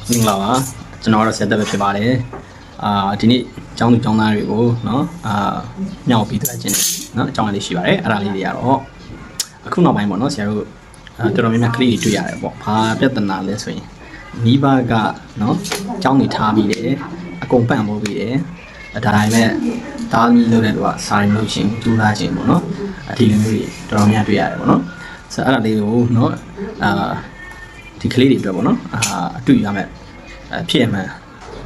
မင်္ဂလာပါကျွန်တော်တော့ဆက်သက်ပဲဖြစ်ပါတယ်ဒီနေ့ကျောင်းသူကျောင်းသားတွေကိုเนาะမြောက်ပြီးတွေ့ခြင်းเนาะအကြောင်းလေးရှိပါတယ်အဲ့ဒါလေးတွေကတော့အခုနောက်ပိုင်းပေါ့เนาะဆရာတို့တော်တော်များများကလေးတွေတွေ့ရတယ်ပေါ့ဘာပြဿနာလဲဆိုရင်မိဘကเนาะကျောင်းနေထားပြီးတယ်အကုန်ပန့်ပိုးပြီးတယ်ဒါတိုင်းပဲတားမီလို့တဲ့သူကစာရင်လို့ရှင်ကျူးလာခြင်းပေါ့เนาะဒီလိုမျိုးတွေတော်တော်များတွေ့ရတယ်ပေါ့เนาะဆိုတော့အဲ့ဒါလေးကိုเนาะဒီကလေးတွေအတွက်ပေါ့နော်အတူရမယ်ဖြစ်ရမှန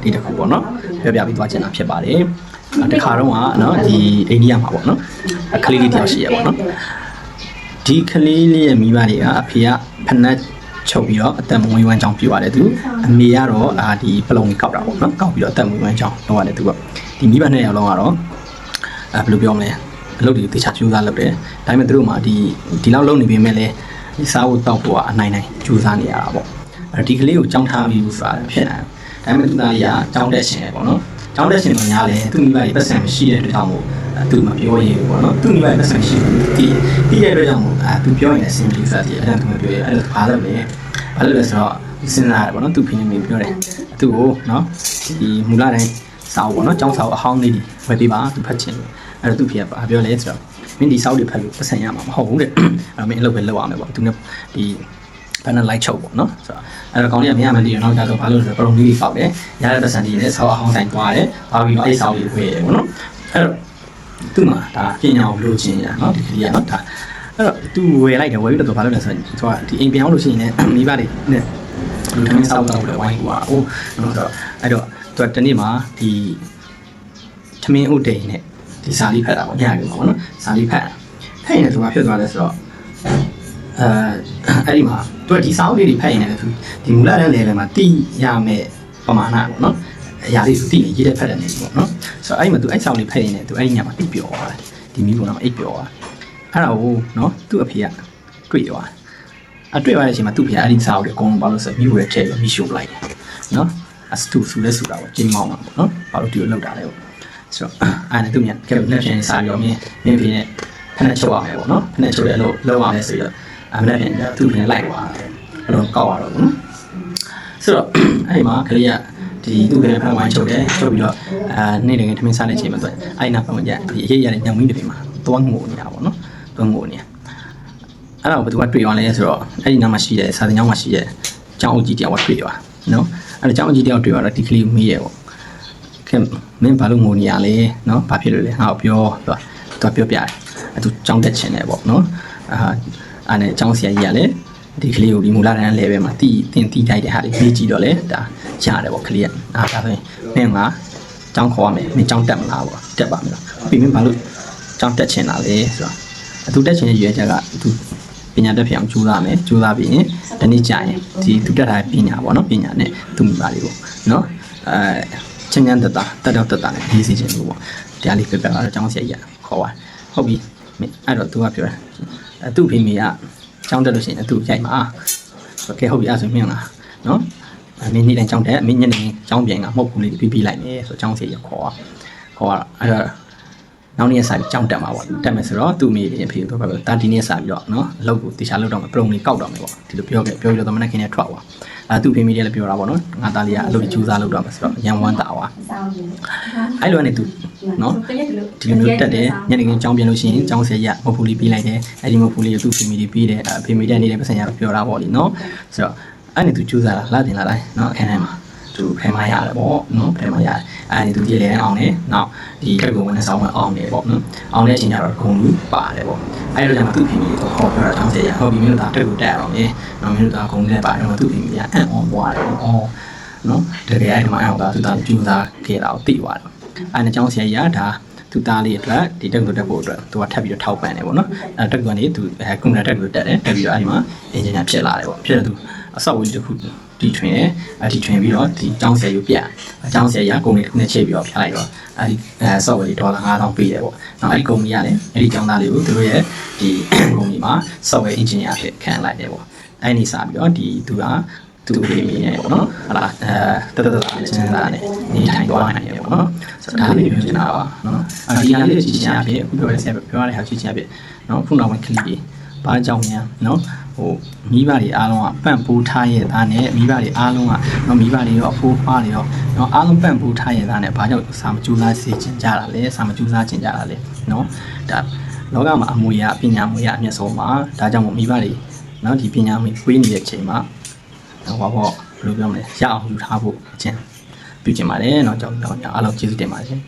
်ဒီတစ်ခုပေါ့နော်ပြောပြပြီးသွားချင်တာဖြစ်ပါတယ်တခါတော့ကနော်ဒီအိန္ဒိယမှာပေါ့နော်ကလေးလေးတယောက်ရှိရပေါ့နော်ဒီကလေးလေးရဲ့မိဘတွေကအဖေကဖနက်ချုပ်ပြီးတော့အသက်မွေးဝမ်းကြောင်းပြပါတယ်သူအမေကတော့ဒီပလုံကြီးကောက်တာပေါ့နော်ကောက်ပြီးတော့အသက်မွေးဝမ်းကြောင်းလုပ်ရတယ်သူကဒီမိဘနှစ်ယောက်လုံးကတော့ဘယ်လိုပြောမလဲအလုပ်တွေတေချာကျူးစားလုပ်တယ်ဒါပေမဲ့သူတို့မှာဒီလောက်လုပ်နေပေမဲ့လည်းဒီစားဖို့တောက်ဖို့အနိုင်ကျူးစားနေရတာပေါ့ဒီကလေးကိုကြောင်းထားပြီးဆိုတာဖြစ်တယ်ဒါပေမဲ့သူသားလေးကကြောင်းတက်ရှင်ပေါ့နော်ကြောင်းတက်ရှင်တော့ညားလေသူမိဘကြီးပတ်စံမရှိတဲ့အတွက်ကြောင့်မို့သူမပြောရဘူးပေါ့နော်သူမိဘကြီးပတ်စံရှိတယ်ဒီတဲ့အတွက်ကြောင့်မို့သူပြောရင်လည်းစင်ပလီစားတယ်အဲ့ဒါသူမပြောရအဲ့ဒါဘာလို့လဲဆိုတော့စဉ်းစားရပေါ့နော်သူဖိနေမိပြောတယ်သူ့ကိုနော်ဒီမူလတိုင်းစာအုပ်ပေါ့နော်ကျောင်းစာအုပ်အဟောင်းလေးတွေဝယ်ပေးပါသူဖတ်ချင်တယ်အဲ့တော့သူဖေကဘာပြောလဲဆိုတော့မင်းဒီစောက်တွေဖတ်လို့ပတ်စံရမှာမဟုတ်ဘူးတဲ့အဲ့မင်းအလုပ်ပဲလုပ်ရမယ်ပေါ့သူနဲ့ဒီဘယ်နဲ့လိုက်ချုပ်ပေါ့နော်ဆိုတော့အဲ့တော့ကောင်းလေးကမရမတည်တော့ကြတော့ဘာလို့လဲဆိုတော့ပရုံလေးပေါက်တယ်ရတဲ့ပတ်စံတွေနဲ့ဆောက်အဟောင်းဆိုင်သွားတယ်ဘာပြီးတော့အဲ့ဆောက်လေးဝယ်တယ်ပေါ့နော်အဲ့တော့သူ့မှာဒါပညာကိုလိုချင်ရနော်ဒီကလေးကနော်ဒါအဲ့တော့သူဝယ်လိုက်တယ်ဝယ်ပြီးတော့ဘာလို့လဲဆိုတော့သူကဒီအိမ်ပြန်အောင်လို့ရှိရင်လည်းမိဘတွေနဲ့လူတိုင်းဆောက်တော့လည်းဝိုင်းကွာဟိုနော်ဆိုတော့အဲ့တော့သူကတနေ့မှာဒီထမင်းဥဒိန်နဲ့ဒီစာလေးဖတ်တာပေါ့ညပြီပေါ့နော်စာလေးဖတ်ရင်လည်းသူကဖြစ်သွားတယ်ဆိုတော့အဲ့ဒီမှာသူကဒီစာအုပ်လေးတွေဖတ်ရင်လည်းဒီမူလတန်း level မှာတိရမယ်ပမာဏပေါ့နော်အရာလေးသူတိနေရေးတဲ့ဖတ်တယ်နေပေါ့နော်ဆိုတော့အဲ့ဒီမှာသူအဲ့စာအုပ်လေးဖတ်ရင်လည်းသူအဲ့ဒီညမှာတိပြောသွားတယ်ဒီမိဘကအိပ်ပြောသွားအဲ့ဒါကိုနော်သူ့အဖေကတွေ့သွားတွေ့သွားတဲ့အချိန်မှာသူ့ဖေကအဲ့ဒီစာအုပ်လေးအကုန်လုံးဘာလို့ဆိုမိဘရဲ့ထဲပြီးမိရှုပ်လိုက်တယ်နော်အစတူဆူလဲဆူတာပေါ့ကျင်းမောင်းတာပေါ့နော်ဘာလို့ဒီလိုလောက်တာလဲပေါ့ဆိုတော့အဲ့ဒါသူမြန်ကဲလက်ဖြင့်စာပြီးတော့မင်းဖေနဲ့ဖက်ချုပ်ရမယ်ပေါ့နော်ဖက်ချုပ်ရလို့လောက်ရမယ်ဆိုတော့အမလက်ဖြင့်သူ့ဖေနဲ့လိုက်သွားတယ်အဲ့တော့ကောက်ရတော့ဘူးဆိုတော့အဲ့ဒီမှာကလေးကဒီသူ့ဖေနဲ့ဖက်ဝိုင်းချုပ်တယ်ချုပ်ပြီးတော့နေ့တကယ်ထမင်းစားတဲ့အချိန်မှာသူအဲ့နာဖက်ဝင်ကြဒီအရေးရတဲ့ညောင်မင်းတွေမှာသွားငိုနေတာပေါ့နော်သွားငိုနေအဲ့တော့ဘယ်သူကတွေ့သွားလဲဆိုတော့အဲ့ဒီနားမှာရှိတဲ့စာတင်ကျောင်းမှာရှိတဲ့ကျောင်းအကြီးတယောက်တွေ့သွားနော်အဲ့တော့ကျောင်းအကြီးတယောက်တွေ့သွားတော့ဒီကလေးကိုမေးရပေါ့ခင်မင်းဘာလို့ငိုနေရလဲနော်ဘာဖြစ်လို့လဲငါ့ကိုပြောသူပြောပြတယ်အဲ့သူကြောင်းတက်ချင်တယ်ပေါ့နော်အဲ့နဲ့ကျောင်းဆရာကြီးကလည်းဒီကလေးကိုဒီမူလတန်း level မှာတင်တီးတိုက်တဲ့ဟာလေးမေးကြည့်တော့လေဒါရတယ်ပေါ့ကလေးကဒါဆိုရင်မင်းကကျောင်းခေါ်ရမယ်မင်းကျောင်းတက်မလားပေါ့တက်ပါမယ်ပြီးမင်းဘာလို့ကျောင်းတက်ချင်တာလဲဆိုတော့သူတက်ချင်တဲ့ရွေးချက်ကသူပညာတက်ဖြစ်အောင်ကြိုးစားမယ်ကြိုးစားပြီးရင်တနေ့ကြာရင်ဒီသူတက်ထားတဲ့ပညာပေါ့နော်ပညာနဲ့သူမိပါလေးပေါ့နော်ချင်းချမ်းတက်တာနဲ့ရေးစီခြင်းလို့ပေါ့တရားလေးပြပြတော့ကျောင်းဆရာကြီးခေါ်သွားဟုတ်ပြီအဲ့တော့သူကပြောတယ်သူ့ဖေမေကကျောင်းတက်လို့ရှိရင်သူ့ရိုက်မှာโอเคဟုတ်ပြီအဲ့ဆိုမင်းလားနော်မင်းနေ့တိုင်းကျောင်းတက်မင်းညနေကျောင်းပြန်ကမှုတ်ကူလေးပြီးလိုက်မယ်ဆိုကျောင်းဆရာကြီးခေါ်သွားအဲ့တော့နောက်နေ့စားပြီးကြောင်းတက်မှာပေါ့တက်မယ်ဆိုတော့သူ့မိအဖေတို့ကတာဒီနေ့စားပြီးတော့နော်အလုပ်ကိုတေချာလုပ်တော့မယ်ပရုံလေးကောက်တော့မယ်ပေါ့ဒီလိုပြောပြီးတော့မနက်ခင်းနဲ့ထွက်သွားသူ့ဖေမိတွေလည်းပြောတာပေါ့နော်ငါသားလေးကအလုပ်ကျူးစားလုပ်တော့မယ်ဆိုတော့ရန်ဝမ်းတာသွားအဲ့လိုကနေသူနော်ဒီလိုမျိုးတက်တယ်ညနေခင်းကြောင်းပြန်လို့ရှိရင်ကြောင်းဆရာကြီးမဟုတ်ဘူးလေးပြီးလိုက်တယ်အဲ့ဒီမဟုတ်ဘူးလေးကိုသူ့ဖေမိတွေပြီးတယ်ဖေမိတဲ့နေတဲ့ပတ်စံရပြောတာပေါ့လीနော်ဆိုတော့အဲ့နေသူကျူးစားတာလာတင်လာတိုင်းနော်အခန်းထဲမှာသူဖယ်မရတယ်ပေါ့နော်ဖယ်မရတယ်အဲ့ဒီသူကြည့်လဲအောင်တယ်နောက်ဒီတက်ကိုဝင်နေဆောင်အောင်တယ်ပေါ့နော်အောင်တဲ့အချိန်ကျတော့ဂုံလူပါတယ်ပေါ့အဲ့လိုကြောင့်သူ့ဖေမိကိုဟောပြောတာတောင်းစေရဟောပြီးမျိုးသားတက်ကိုတက်အောင်လေနောက်မျိုးသားဂုံလည်းပါတယ်တော့သူ့ဖေမိကအံ့ဩသွားတယ်ပေါ့နော်တကယ်အဲ့ဒီမှာအောင်တာသူသားကျူးစားခဲ့တာကိုသိသွားတယ်အဲ့ဒီကြောင့်ဆရာကြီးကဒါသူသားလေးအတွက်ဒီတက်ကိုတက်ဖို့အတွက်သူကထပ်ပြီးတော့ထောက်ပံ့တယ်ပေါ့နော်အဲ့တက်ကနေသူကွန်ပျူတာတက်ကိုတက်တယ်တက်ပြီးတော့အဲ့ဒီမှာအင်ဂျင်နီယာဖြစ်လာတယ်ပေါ့ဖြစ်တယ်သူအဆောက်အဦတစ်ခုတီထွင်တီထွင်ပြီးတော့ဒီကျောင်းဆရာကြီးပြန်အကျောင်းဆရာကြီးကုမ္ပဏီတစ်ခုနဲ့ချိတ်ပြီးတော့ဖျက်လိုက်တော့အဲဒီဆော့ဝယ်ဒေါ်လာ9000ပေးတယ်ပေါ့နောက်အဲဒီကုမ္ပဏီကလည်းအဲဒီကျောင်းသားလေးကိုသူတို့ရဲ့ဒီကုမ္ပဏီမှာ software engineer ဖြစ်ခံလိုက်တယ်ပေါ့အဲဒီနေစားပြီးတော့ဒီသူကသူ့ဖေးမိနေပေါ့နော်ဟာလားတတနဲ့စဉ်းစားနေနေထိုင်သွားနိုင်တယ်ပေါ့နော်ဆိုတော့ဒါလေးပြောချင်တာပါနော်ဒီဟာလေးကြည့်ချင်အဖြစ်အခုပြောရတဲ့ဆက်ပြောရတဲ့ဟာကြည့်ချင်အဖြစ်နော်ခုနောက်ပိုင်းကလစ်ကြီးဘာကြောင့်များနော် မိဘတွေအားလုံးကပန့်ပိုးထားရဲ့သားနဲ့မိဘတွေအားလုံးကနော်မိဘတွေရောအဖိုးဖွားတွေရောနော်အားလုံးပန့်ပိုးထားရဲ့သားနဲ့ဘာကြောင့်စာမကြိုးစားစေချင်ကြတာလဲစာမကြိုးစားချင်ကြတာလဲနော်ဒါလောကမှာအမွေအရာပညာမွေအရာအမျက်ဆုံးမှာဒါကြောင့်မို့မိဘတွေနော်ဒီပညာမွေဖွေးနေတဲ့အချိန်မှာဟောဘယ်လိုပြောမလဲရအောင်ယူထားဖို့အချင်းပြုချင်ပါတယ်เนาะကြောင့်အားလုံးကျေးဇူးတင်ပါတယ်